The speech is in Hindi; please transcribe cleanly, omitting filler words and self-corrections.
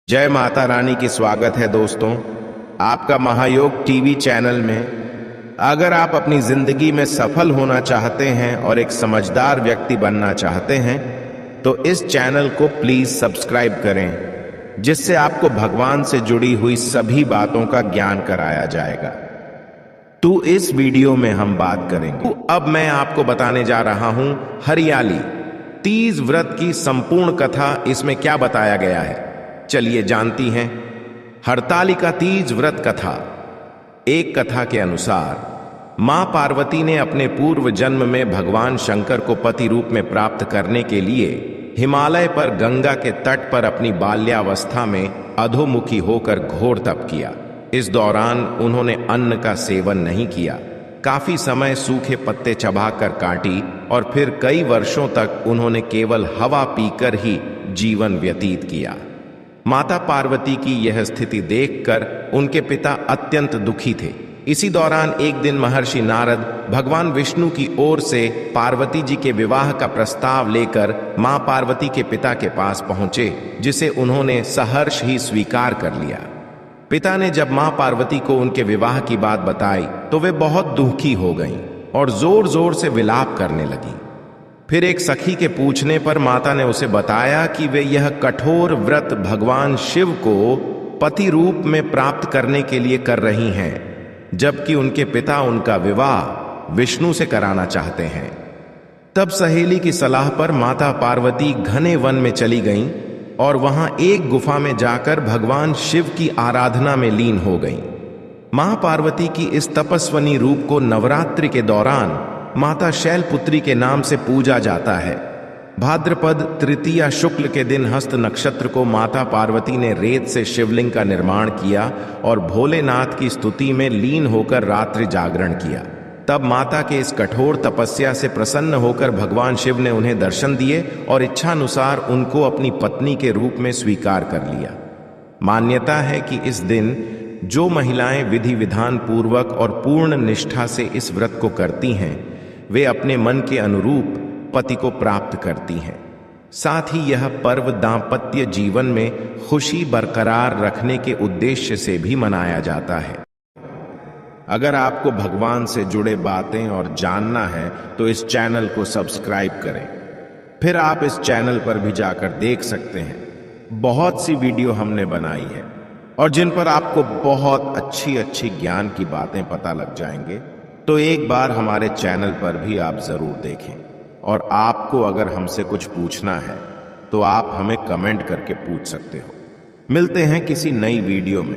जय माता रानी की स्वागत है दोस्तों आपका महायोग टीवी चैनल में। अगर आप अपनी जिंदगी में सफल होना चाहते हैं और एक समझदार व्यक्ति बनना चाहते हैं तो इस चैनल को प्लीज सब्सक्राइब करें, जिससे आपको भगवान से जुड़ी हुई सभी बातों का ज्ञान कराया जाएगा। तो इस वीडियो में हम बात करेंगे। तो अब मैं आपको बताने जा रहा हूं हरियाली तीज व्रत की संपूर्ण कथा। इसमें क्या बताया गया है, चलिए जानती हैं। हरतालिका तीज व्रत कथा। एक कथा के अनुसार मां पार्वती ने अपने पूर्व जन्म में भगवान शंकर को पति रूप में प्राप्त करने के लिए हिमालय पर गंगा के तट पर अपनी बाल्यावस्था में अधोमुखी होकर घोर तप किया। इस दौरान उन्होंने अन्न का सेवन नहीं किया, काफी समय सूखे पत्ते चबाकर काटी और फिर कई वर्षों तक उन्होंने केवल हवा पीकर ही जीवन व्यतीत किया। माता पार्वती की यह स्थिति देखकर उनके पिता अत्यंत दुखी थे। इसी दौरान एक दिन महर्षि नारद भगवान विष्णु की ओर से पार्वती जी के विवाह का प्रस्ताव लेकर मां पार्वती के पिता के पास पहुंचे, जिसे उन्होंने सहर्ष ही स्वीकार कर लिया। पिता ने जब मां पार्वती को उनके विवाह की बात बताई तो वे बहुत दुखी हो गईं और जोर जोर से विलाप करने लगी। फिर एक सखी के पूछने पर माता ने उसे बताया कि वे यह कठोर व्रत भगवान शिव को पति रूप में प्राप्त करने के लिए कर रही हैं, जबकि उनके पिता उनका विवाह विष्णु से कराना चाहते हैं। तब सहेली की सलाह पर माता पार्वती घने वन में चली गईं और वहां एक गुफा में जाकर भगवान शिव की आराधना में लीन हो गईं। मां पार्वती की इस तपस्विनी रूप को नवरात्रि के दौरान माता शैलपुत्री के नाम से पूजा जाता है। भाद्रपद तृतीया शुक्ल के दिन हस्त नक्षत्र को माता पार्वती ने रेत से शिवलिंग का निर्माण किया और भोलेनाथ की स्तुति में लीन होकर रात्रि जागरण किया। तब माता के इस कठोर तपस्या से प्रसन्न होकर भगवान शिव ने उन्हें दर्शन दिए और इच्छानुसार उनको अपनी पत्नी के रूप में स्वीकार कर लिया। मान्यता है कि इस दिन जो महिलाएं विधि विधान पूर्वक और पूर्ण निष्ठा से इस व्रत को करती हैं, वे अपने मन के अनुरूप पति को प्राप्त करती हैं। साथ ही यह पर्व दांपत्य जीवन में खुशी बरकरार रखने के उद्देश्य से भी मनाया जाता है। अगर आपको भगवान से जुड़े बातें और जानना है तो इस चैनल को सब्सक्राइब करें। फिर आप इस चैनल पर भी जाकर देख सकते हैं, बहुत सी वीडियो हमने बनाई है और जिन पर आपको बहुत अच्छी अच्छी ज्ञान की बातें पता लग जाएंगे। तो एक बार हमारे चैनल पर भी आप जरूर देखें। और आपको अगर हमसे कुछ पूछना है तो आप हमें कमेंट करके पूछ सकते हो। मिलते हैं किसी नई वीडियो में।